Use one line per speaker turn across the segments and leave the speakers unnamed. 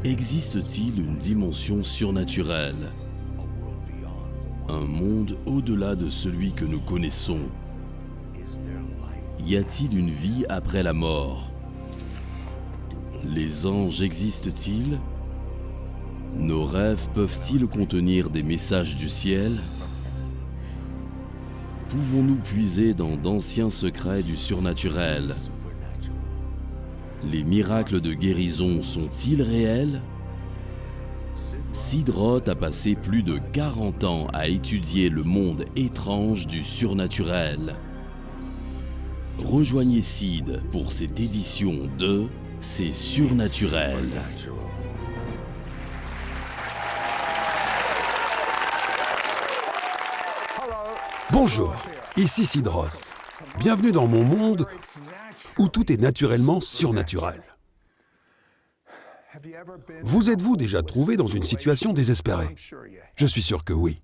Existe-t-il une dimension surnaturelle? Un monde au-delà de celui que nous connaissons? Y a-t-il une vie après la mort? Les anges existent-ils? Nos rêves peuvent-ils contenir des messages du ciel? Pouvons-nous puiser dans d'anciens secrets du surnaturel? Les miracles de guérison sont-ils réels? Sid Roth a passé plus de 40 ans à étudier le monde étrange du surnaturel. Rejoignez Sid pour cette édition de C'est surnaturel.
Bonjour, ici Sid Roth. Bienvenue dans mon monde où tout est naturellement surnaturel. Vous êtes-vous déjà trouvé dans une situation désespérée? Je suis sûr que oui.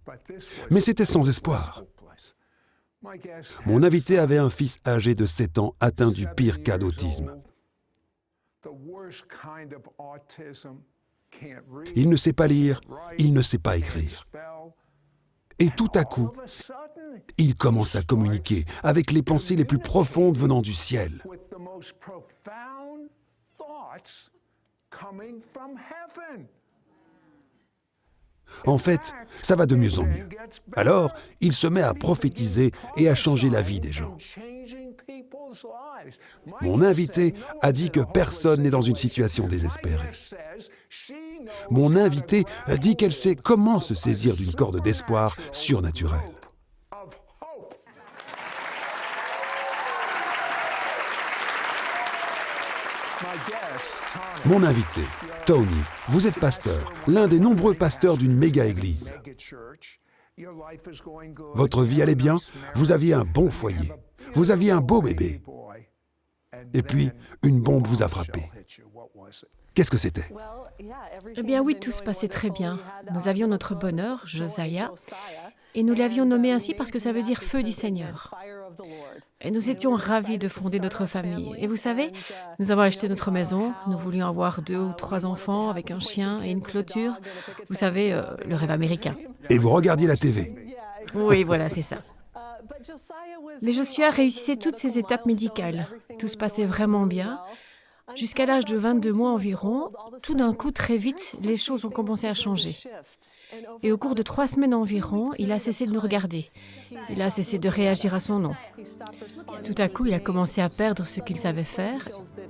Mais c'était sans espoir. Mon invité avait un fils âgé de 7 ans atteint du pire cas d'autisme. Il ne sait pas lire, il ne sait pas écrire. Et tout à coup, il commence à communiquer avec les pensées les plus profondes venant du ciel. En fait, ça va de mieux en mieux. Alors, il se met à prophétiser et à changer la vie des gens. Mon invité a dit que personne n'est dans une situation désespérée. Mon invité a dit qu'elle sait comment se saisir d'une corde d'espoir surnaturelle. Mon invité, Tony, vous êtes pasteur, l'un des nombreux pasteurs d'une méga-église. Votre vie allait bien, vous aviez un bon foyer, vous aviez un beau bébé. Et puis, une bombe vous a frappé. Qu'est-ce que c'était?
Eh bien oui, tout se passait très bien. Nous avions notre bonheur, Josiah, et nous l'avions nommé ainsi parce que ça veut dire feu du Seigneur. Et nous étions ravis de fonder notre famille. Et vous savez, nous avons acheté notre maison, nous voulions avoir 2 ou 3 enfants avec un chien et une clôture. Vous savez, le rêve américain.
Et vous regardiez la TV.
Oui, voilà, c'est ça. Mais Josiah réussissait toutes ces étapes médicales. Tout se passait vraiment bien. Jusqu'à l'âge de 22 mois environ, tout d'un coup, très vite, les choses ont commencé à changer. Et au cours de 3 semaines environ, il a cessé de nous regarder. Il a cessé de réagir à son nom. Tout à coup, il a commencé à perdre ce qu'il savait faire,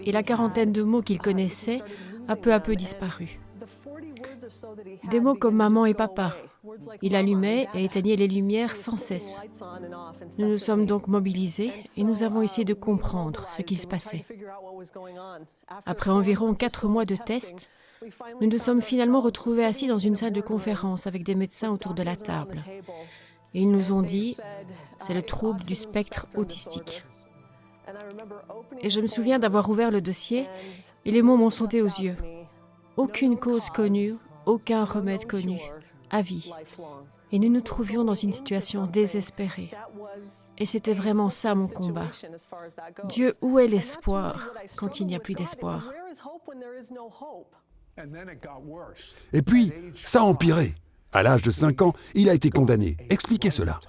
et la quarantaine de mots qu'il connaissait a peu à peu disparu. Des mots comme maman et papa. Il allumait et éteignait les lumières sans cesse. Nous nous sommes donc mobilisés et nous avons essayé de comprendre ce qui se passait. Après environ 4 mois de tests, nous nous sommes finalement retrouvés assis dans une salle de conférence avec des médecins autour de la table. Et ils nous ont dit, c'est le trouble du spectre autistique. Et je me souviens d'avoir ouvert le dossier et les mots m'ont sauté aux yeux. Aucune cause connue, aucun remède connu, à vie. Et nous nous trouvions dans une situation désespérée. Et c'était vraiment ça mon combat. Dieu, où est l'espoir quand il n'y a plus d'espoir?
Et puis, ça a empiré. À l'âge de 5 ans, il a été condamné. Expliquez cela.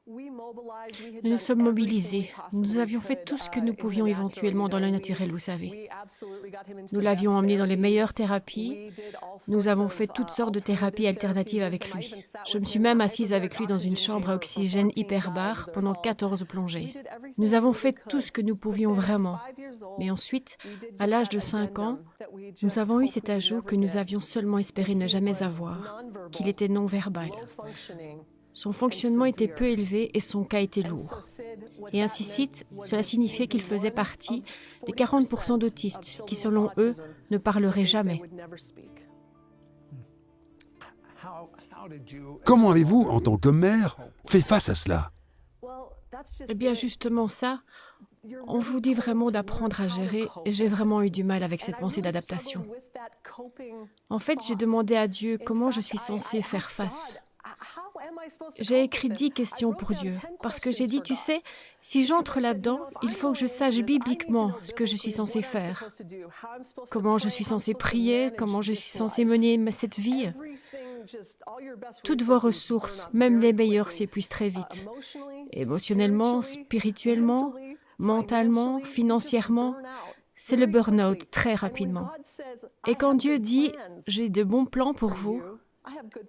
Nous nous sommes mobilisés. Nous avions fait tout ce que nous pouvions éventuellement dans le naturel, vous savez. Nous l'avions emmené dans les meilleures thérapies. Nous avons fait toutes sortes de thérapies alternatives avec lui. Je me suis même assise avec lui dans une chambre à oxygène hyperbare pendant 14 plongées. Nous avons fait tout ce que nous pouvions vraiment. Mais ensuite, à l'âge de 5 ans, nous avons eu cet ajout que nous avions seulement espéré ne jamais avoir, qu'il était non-verbal. Son fonctionnement était peu élevé et son cas était lourd. Et ainsi de suite, cela signifiait qu'il faisait partie des 40% d'autistes qui, selon eux, ne parleraient jamais.
Comment avez-vous, en tant que mère, fait face à cela?
Eh bien, justement ça, on vous dit vraiment d'apprendre à gérer et j'ai vraiment eu du mal avec cette pensée d'adaptation. En fait, j'ai demandé à Dieu comment je suis censée faire face. J'ai écrit 10 questions pour Dieu, parce que j'ai dit, tu sais, si j'entre là-dedans, il faut que je sache bibliquement ce que je suis censé faire. Comment je suis censé prier, comment je suis censé mener cette vie. Toutes vos ressources, même les meilleures, s'épuisent très vite. Émotionnellement, spirituellement, mentalement, financièrement, c'est le burn-out très rapidement. Et quand Dieu dit « j'ai de bons plans pour vous »,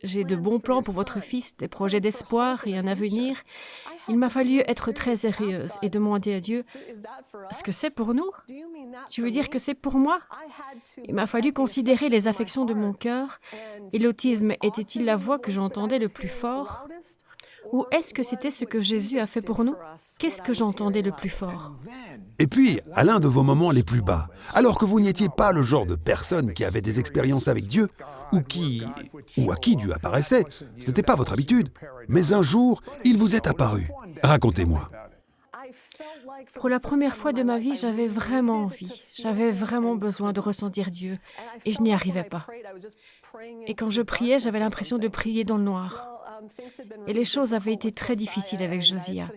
j'ai de bons plans pour votre fils, des projets d'espoir et un avenir, il m'a fallu être très sérieuse et demander à Dieu « est-ce que c'est pour nous? Tu veux dire que c'est pour moi ?» Il m'a fallu considérer les affections de mon cœur et l'autisme était-il la voix que j'entendais le plus fort? Ou est-ce que c'était ce que Jésus a fait pour nous? Qu'est-ce que j'entendais le plus fort?
Et puis, à l'un de vos moments les plus bas, alors que vous n'étiez pas le genre de personne qui avait des expériences avec Dieu, ou à qui Dieu apparaissait, ce n'était pas votre habitude, mais un jour, il vous est apparu. Racontez-moi.
Pour la première fois de ma vie, j'avais vraiment envie, j'avais vraiment besoin de ressentir Dieu, et je n'y arrivais pas. Et quand je priais, j'avais l'impression de prier dans le noir. Et les choses avaient été très difficiles avec Josiah.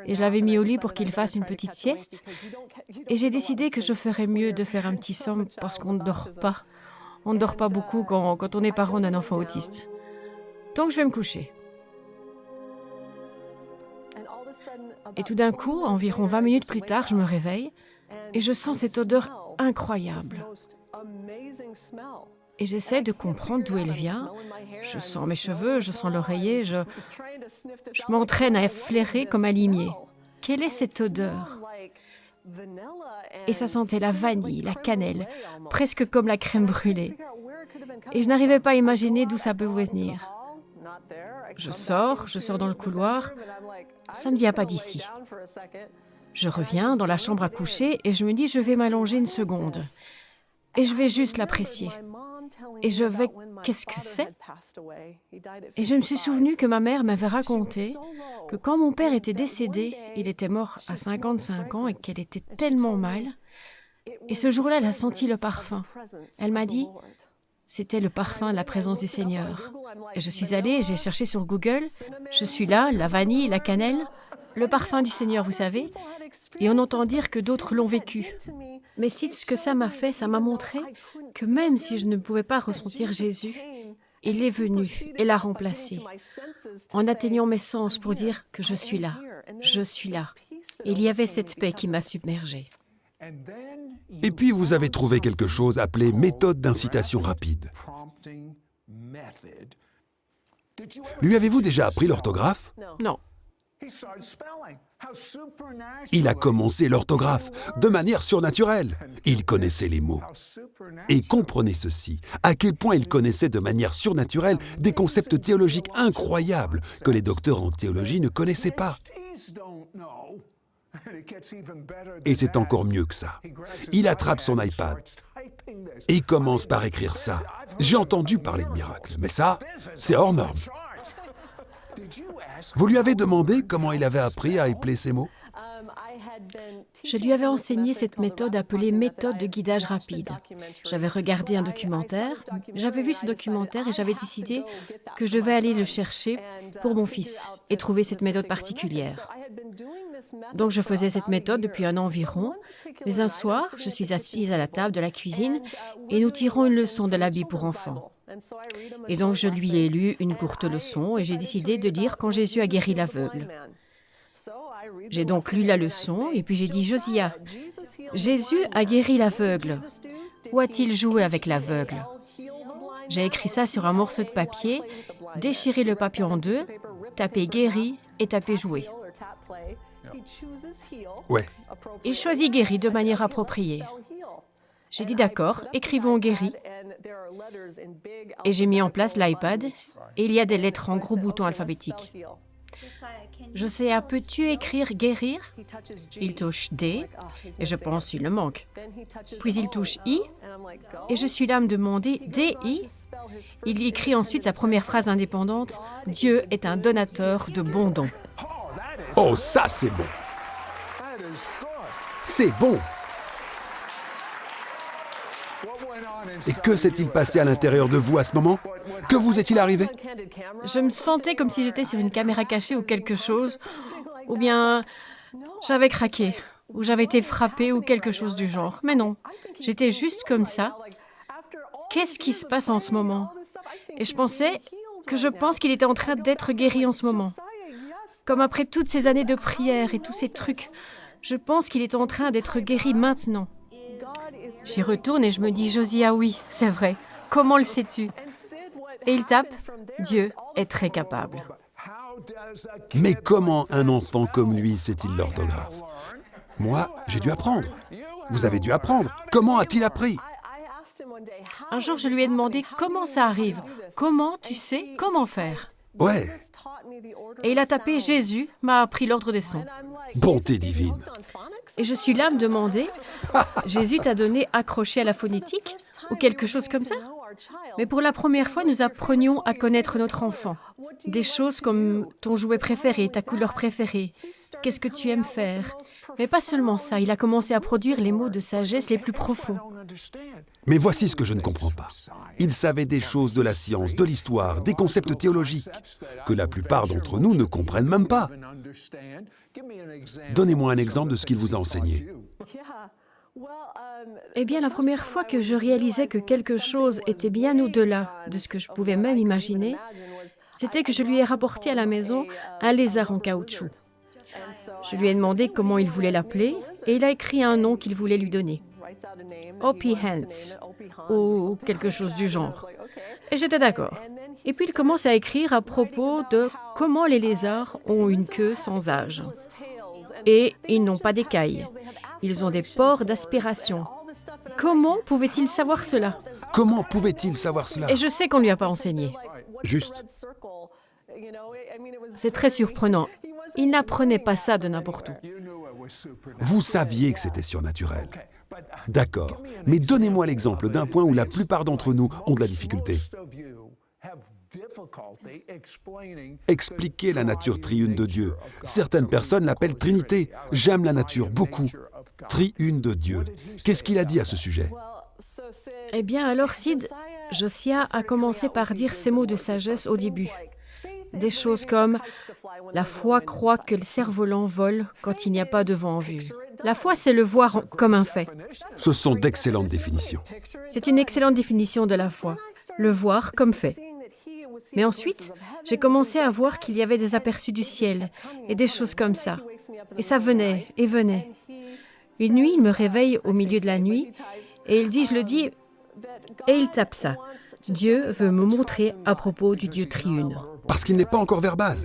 Et je l'avais mis au lit pour qu'il fasse une petite sieste. Et j'ai décidé que je ferais mieux de faire un petit somme parce qu'on ne dort pas. On ne dort pas beaucoup quand on est parent d'un enfant autiste. Donc je vais me coucher. Et tout d'un coup, environ 20 minutes plus tard, je me réveille et je sens cette odeur incroyable. Et j'essaie de comprendre d'où elle vient. Je sens mes cheveux, je sens l'oreiller, je m'entraîne à flairer comme un limier. Quelle est cette odeur? Et ça sentait la vanille, la cannelle, presque comme la crème brûlée. Et je n'arrivais pas à imaginer d'où ça pouvait venir. Je sors dans le couloir. Ça ne vient pas d'ici. Je reviens dans la chambre à coucher et je me dis, je vais m'allonger une seconde. Et je vais juste l'apprécier. Et qu'est-ce que c'est? Et je me suis souvenu que ma mère m'avait raconté que quand mon père était décédé, il était mort à 55 ans et qu'elle était tellement mal. Et ce jour-là, elle a senti le parfum. Elle m'a dit, c'était le parfum de la présence du Seigneur. Et je suis allée, j'ai cherché sur Google. Je suis là, la vanille, la cannelle, le parfum du Seigneur, vous savez. Et on entend dire que d'autres l'ont vécu. Mais si ce que ça m'a fait, ça m'a montré que même si je ne pouvais pas ressentir Jésus, il est venu et l'a remplacé, en atteignant mes sens pour dire que je suis là, je suis là. Et il y avait cette paix qui m'a submergée.
Et puis vous avez trouvé quelque chose appelé méthode d'incitation rapide. Lui avez-vous déjà appris l'orthographe?
Non.
Il a commencé l'orthographe de manière surnaturelle. Il connaissait les mots. Et comprenez ceci, à quel point il connaissait de manière surnaturelle des concepts théologiques incroyables que les docteurs en théologie ne connaissaient pas. Et c'est encore mieux que ça. Il attrape son iPad et il commence par écrire ça. J'ai entendu parler de miracles, mais ça, c'est hors norme. Vous lui avez demandé comment il avait appris à épeler ces mots?
Je lui avais enseigné cette méthode appelée méthode de guidage rapide. J'avais regardé un documentaire, j'avais vu ce documentaire et j'avais décidé que je devais aller le chercher pour mon fils et trouver cette méthode particulière. Donc je faisais cette méthode depuis un an environ, mais un soir, je suis assise à la table de la cuisine et nous tirons une leçon de la Bible pour enfants. Et donc je lui ai lu une courte leçon et j'ai décidé de lire quand Jésus a guéri l'aveugle. J'ai donc lu la leçon et puis j'ai dit « Josiah, Jésus a guéri l'aveugle. Où a-t-il joué avec l'aveugle ?» J'ai écrit ça sur un morceau de papier, déchiré le papier en deux, tapé « guéri » et tapé « jouer ».
Ouais.
Il choisit « guéri » de manière appropriée. J'ai dit « d'accord, écrivons « guéri ». Et j'ai mis en place l'iPad et il y a des lettres en gros boutons alphabétiques. Josiah, peux-tu écrire « guérir » ? Il touche « D » et je pense qu'il le manque. Puis il touche « I » et je suis là à me demander « D-I ». Il écrit ensuite sa première phrase indépendante « Dieu est un donateur de bons dons ».
Oh, ça c'est bon! C'est bon! Et que s'est-il passé à l'intérieur de vous à ce moment? Que vous est-il arrivé?
Je me sentais comme si j'étais sur une caméra cachée ou quelque chose, ou bien j'avais craqué, ou j'avais été frappée ou quelque chose du genre. Mais non, j'étais juste comme ça. Qu'est-ce qui se passe en ce moment? Et je pense qu'il était en train d'être guéri en ce moment. Comme après toutes ces années de prière et tous ces trucs, je pense qu'il est en train d'être guéri maintenant. J'y retourne et je me dis, Josiah, oui, c'est vrai. Comment le sais-tu? Et il tape, Dieu est très capable.
Mais comment un enfant comme lui sait-il l'orthographe? Moi, j'ai dû apprendre. Vous avez dû apprendre. Comment a-t-il appris?
Un jour, je lui ai demandé comment ça arrive. Comment tu sais comment faire?
Ouais,
Et il a tapé Jésus m'a appris l'ordre des sons.
bonté divine.
Et je suis là à me demander, Jésus t'a donné accroché à la phonétique ou quelque chose comme ça? Mais pour la première fois, nous apprenions à connaître notre enfant. Des choses comme ton jouet préféré, ta couleur préférée, qu'est-ce que tu aimes faire. Mais pas seulement ça, il a commencé à produire les mots de sagesse les plus profonds.
Mais voici ce que je ne comprends pas. Il savait des choses de la science, de l'histoire, des concepts théologiques, que la plupart d'entre nous ne comprennent même pas. Donnez-moi un exemple de ce qu'il vous a enseigné.
Eh bien, la première fois que je réalisais que quelque chose était bien au-delà de ce que je pouvais même imaginer, c'était que je lui ai rapporté à la maison un lézard en caoutchouc. Je lui ai demandé comment il voulait l'appeler et il a écrit un nom qu'il voulait lui donner. Opie Hans ou quelque chose du genre. Et j'étais d'accord. Et puis il commence à écrire à propos de comment les lézards ont une queue sans âge. Et ils n'ont pas d'écailles. Ils ont des pores d'aspiration. Comment pouvait-il savoir cela?
Comment pouvait-il savoir cela?
Et je sais qu'on ne lui a pas enseigné.
Juste.
C'est très surprenant. Il n'apprenait pas ça de n'importe où.
Vous saviez que c'était surnaturel. D'accord, mais donnez-moi l'exemple d'un point où la plupart d'entre nous ont de la difficulté. Expliquer la nature triune de Dieu. Certaines personnes l'appellent Trinité. J'aime la nature beaucoup. Triune de Dieu. Qu'est-ce qu'il a dit à ce sujet?
Eh bien alors Sid, Josiah a commencé par dire ces mots de sagesse au début. Des choses comme « La foi croit que le cerf-volant vole quand il n'y a pas de vent en vue ». La foi, c'est le voir comme un fait.
Ce sont d'excellentes définitions.
C'est une excellente définition de la foi, le voir comme fait. Mais ensuite, j'ai commencé à voir qu'il y avait des aperçus du ciel et des choses comme ça. Et ça venait et venait. Une nuit, il me réveille au milieu de la nuit et il dit, je le dis, et il tape ça. Dieu veut me montrer à propos du Dieu triune.
Parce qu'il n'est pas encore verbal.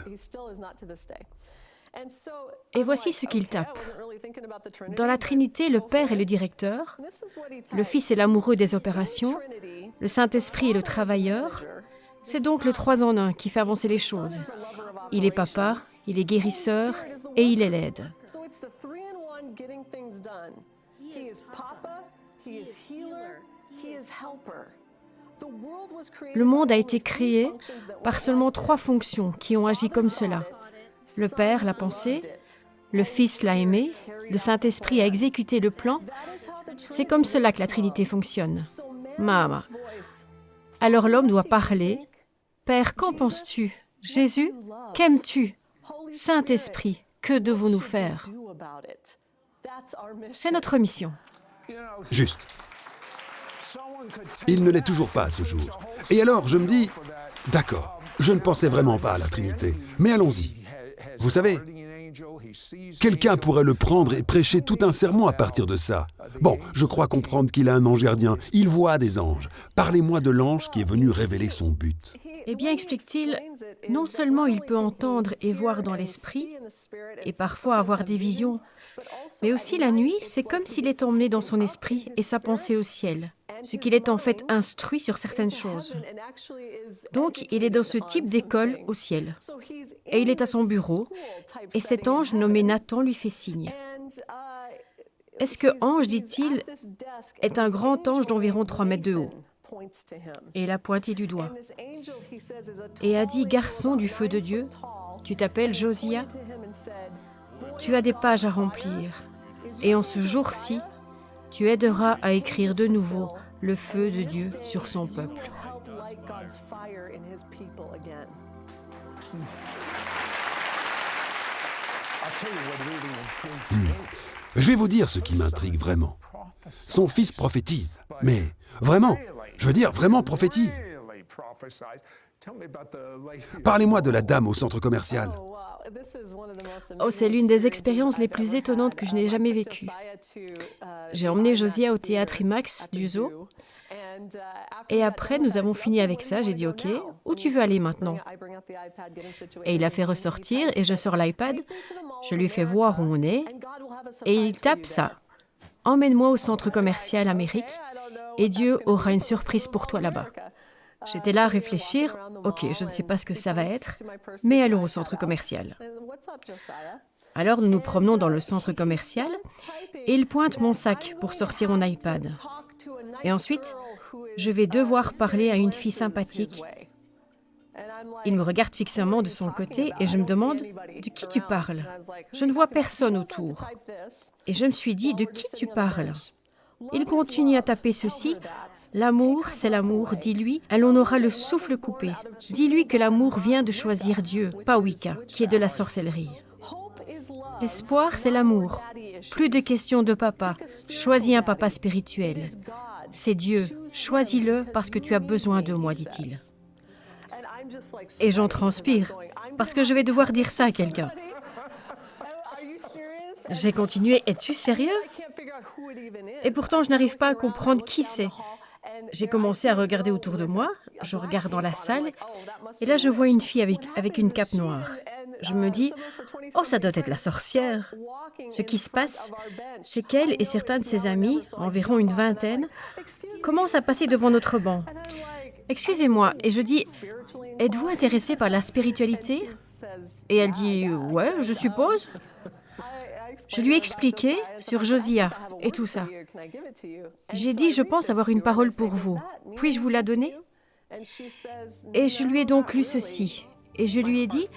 Et voici ce qu'il tape. Dans la Trinité, le Père est le directeur, le Fils est l'amoureux des opérations, le Saint-Esprit est le travailleur. C'est donc le 3 en 1 qui fait avancer les choses. Il est papa, il est guérisseur et il est l'aide. Le monde a été créé par seulement 3 fonctions qui ont agi comme cela. Le Père l'a pensé, le Fils l'a aimé, le Saint-Esprit a exécuté le plan. C'est comme cela que la Trinité fonctionne. Mama. Alors l'homme doit parler. Père, qu'en penses-tu? Jésus, qu'aimes-tu? Saint-Esprit, que devons-nous faire? C'est notre mission.
Juste. Il ne l'est toujours pas à ce jour. Et alors, je me dis, d'accord, je ne pensais vraiment pas à la Trinité, mais allons-y. Vous savez, quelqu'un pourrait le prendre et prêcher tout un sermon à partir de ça. Bon, je crois comprendre qu'il a un ange gardien. Il voit des anges. Parlez-moi de l'ange qui est venu révéler son but.
Eh bien, explique-t-il, non seulement il peut entendre et voir dans l'esprit, et parfois avoir des visions, mais aussi la nuit, c'est comme s'il est emmené dans son esprit et sa pensée au ciel, ce qu'il est en fait instruit sur certaines choses. Donc, il est dans ce type d'école au ciel, et il est à son bureau, et cet ange nommé Nathan lui fait signe. Est-ce que ange, dit-il, est un grand ange d'environ 3 mètres de haut? Et il a pointé du doigt. Et a dit, garçon du feu de Dieu, tu t'appelles Josiah? Tu as des pages à remplir. Et en ce jour-ci, tu aideras à écrire de nouveau le feu de Dieu sur son peuple.
Je vais vous dire ce qui m'intrigue vraiment. Son fils prophétise. Mais vraiment, je veux dire, vraiment prophétise. Parlez-moi de la dame au centre commercial.
Oh, c'est l'une des expériences les plus étonnantes que je n'ai jamais vécues. J'ai emmené Josiah au théâtre IMAX du zoo. Et après, nous avons fini avec ça. J'ai dit, OK, où tu veux aller maintenant? Et il a fait ressortir et je sors l'iPad. Je lui fais voir où on est. Et il tape ça. Emmène-moi au centre commercial Amérique et Dieu aura une surprise pour toi là-bas. J'étais là à réfléchir. OK, je ne sais pas ce que ça va être, mais allons au centre commercial. Alors nous nous promenons dans le centre commercial et il pointe mon sac pour sortir mon iPad. Et ensuite, je vais devoir parler à une fille sympathique. Il me regarde fixement de son côté et je me demande « De qui tu parles ?» Je ne vois personne autour. Et je me suis dit « De qui tu parles ?» Il continue à taper ceci. « L'amour, c'est l'amour, dis-lui, elle en aura le souffle coupé. Dis-lui que l'amour vient de choisir Dieu, pas Wicca, qui est de la sorcellerie. L'espoir, c'est l'amour. Plus de questions de papa. Choisis un papa spirituel. C'est Dieu. Choisis-le parce que tu as besoin de moi, dit-il. » Et j'en transpire, parce que je vais devoir dire ça à quelqu'un. J'ai continué, es-tu sérieux? Et pourtant, je n'arrive pas à comprendre qui c'est. J'ai commencé à regarder autour de moi, je regarde dans la salle, et là je vois une fille avec une cape noire. Je me dis, oh, ça doit être la sorcière. Ce qui se passe, c'est qu'elle et certains de ses amis, environ une vingtaine, commencent à passer devant notre banc. Excusez-moi, et je dis, êtes-vous intéressé par la spiritualité? Et elle dit, ouais, je suppose. Je lui ai expliqué sur Josiah et tout ça. J'ai dit, je pense avoir une parole pour vous. Puis-je vous la donner? Et je lui ai donc lu ceci. Et je lui ai dit,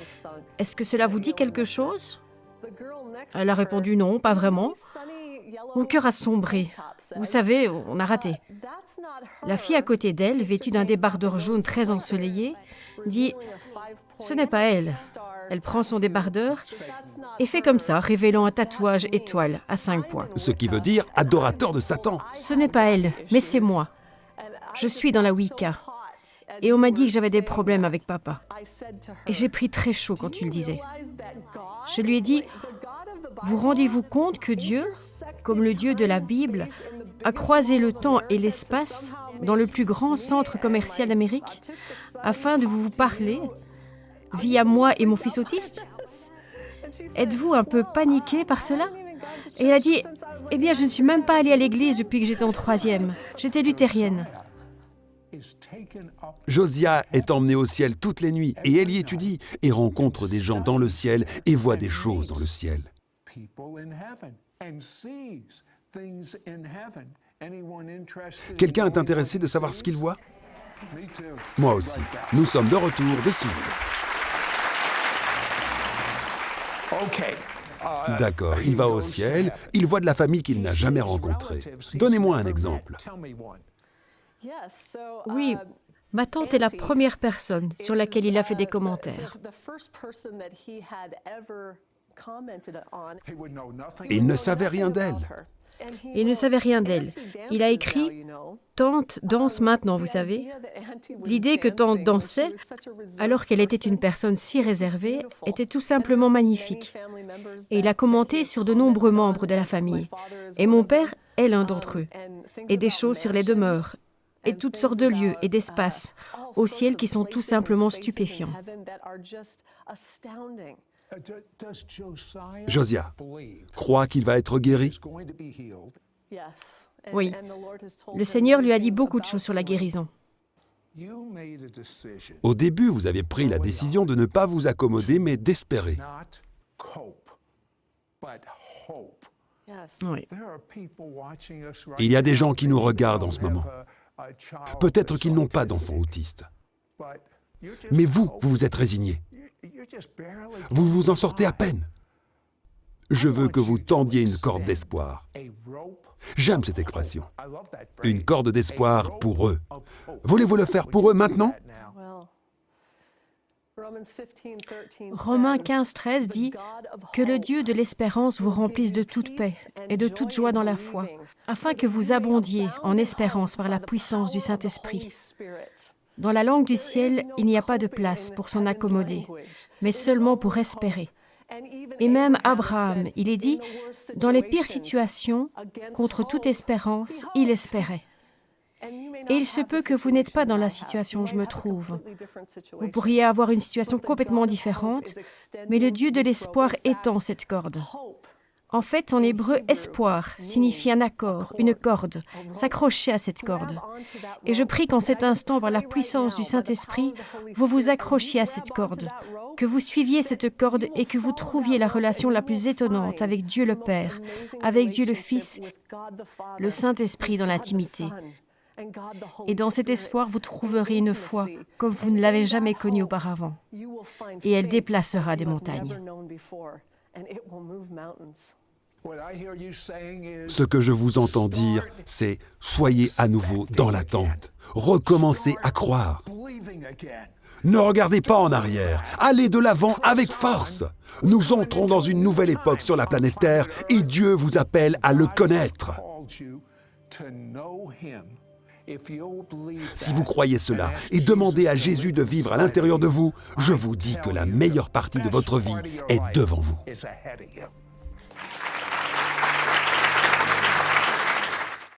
est-ce que cela vous dit quelque chose? Elle a répondu non, pas vraiment. Mon cœur a sombré. Vous savez, on a raté. La fille à côté d'elle, vêtue d'un débardeur jaune très ensoleillé, dit « Ce n'est pas elle ». Elle prend son débardeur et fait comme ça, révélant un tatouage étoile à 5 points.
Ce qui veut dire adorateur de Satan.
Ce n'est pas elle, mais c'est moi. Je suis dans la Wicca. Et on m'a dit que j'avais des problèmes avec papa. Et j'ai pris très chaud quand tu le disais. Je lui ai dit, vous rendez-vous compte que Dieu, comme le Dieu de la Bible, a croisé le temps et l'espace dans le plus grand centre commercial d'Amérique afin de vous parler via moi et mon fils autiste? Êtes-vous un peu paniqué par cela? Et elle a dit, eh bien, je ne suis même pas allée à l'église depuis que j'étais en 3e. J'étais luthérienne.
Josiah est emmené au ciel toutes les nuits et elle y étudie et rencontre des gens dans le ciel et voit des choses dans le ciel. Quelqu'un est intéressé de savoir ce qu'il voit? Moi aussi. Nous sommes de retour de suite. D'accord, il va au ciel, il voit de la famille qu'il n'a jamais rencontrée. Donnez-moi un exemple.
Oui, ma tante est la première personne sur laquelle il a fait des commentaires.
Il ne savait rien d'elle.
Il ne savait rien d'elle. Il a écrit « Tante danse maintenant, vous savez ». L'idée que Tante dansait, alors qu'elle était une personne si réservée, était tout simplement magnifique. Et il a commenté sur de nombreux membres de la famille. Et mon père est l'un d'entre eux. Et des choses sur les demeures, et toutes sortes de lieux et d'espaces au ciel qui sont tout simplement stupéfiants.
Josiah croit qu'il va être guéri?
Oui, le Seigneur lui a dit beaucoup de choses sur la guérison.
Au début, vous avez pris la décision de ne pas vous accommoder, mais d'espérer.
Oui.
Il y a des gens qui nous regardent en ce moment. Peut-être qu'ils n'ont pas d'enfants autistes. Mais vous vous êtes résigné. Vous vous en sortez à peine. Je veux que vous tendiez une corde d'espoir. J'aime cette expression. Une corde d'espoir pour eux. Voulez-vous le faire pour eux maintenant?
Romains 15:13 dit que le Dieu de l'espérance vous remplisse de toute paix et de toute joie dans la foi, afin que vous abondiez en espérance par la puissance du Saint-Esprit. Dans la langue du ciel, il n'y a pas de place pour s'en accommoder, mais seulement pour espérer. Et même Abraham, il est dit, dans les pires situations, contre toute espérance, il espérait. Et il se peut que vous n'êtes pas dans la situation où je me trouve. Vous pourriez avoir une situation complètement différente, mais le Dieu de l'espoir étend cette corde. En fait, en hébreu, espoir signifie un accord, une corde, s'accrocher à cette corde. Et je prie qu'en cet instant, par la puissance du Saint-Esprit, vous vous accrochiez à cette corde, que vous suiviez cette corde et que vous trouviez la relation la plus étonnante avec Dieu le Père, avec Dieu le Fils, le Saint-Esprit dans l'intimité. Et dans cet espoir, vous trouverez une foi comme vous ne l'avez jamais connue auparavant. Et elle déplacera des montagnes.
Ce que je vous entends dire, c'est « Soyez à nouveau dans l'attente. Recommencez à croire. Ne regardez pas en arrière. Allez de l'avant avec force. Nous entrons dans une nouvelle époque sur la planète Terre et Dieu vous appelle à le connaître. » Si vous croyez cela et demandez à Jésus de vivre à l'intérieur de vous, je vous dis que la meilleure partie de votre vie est devant vous.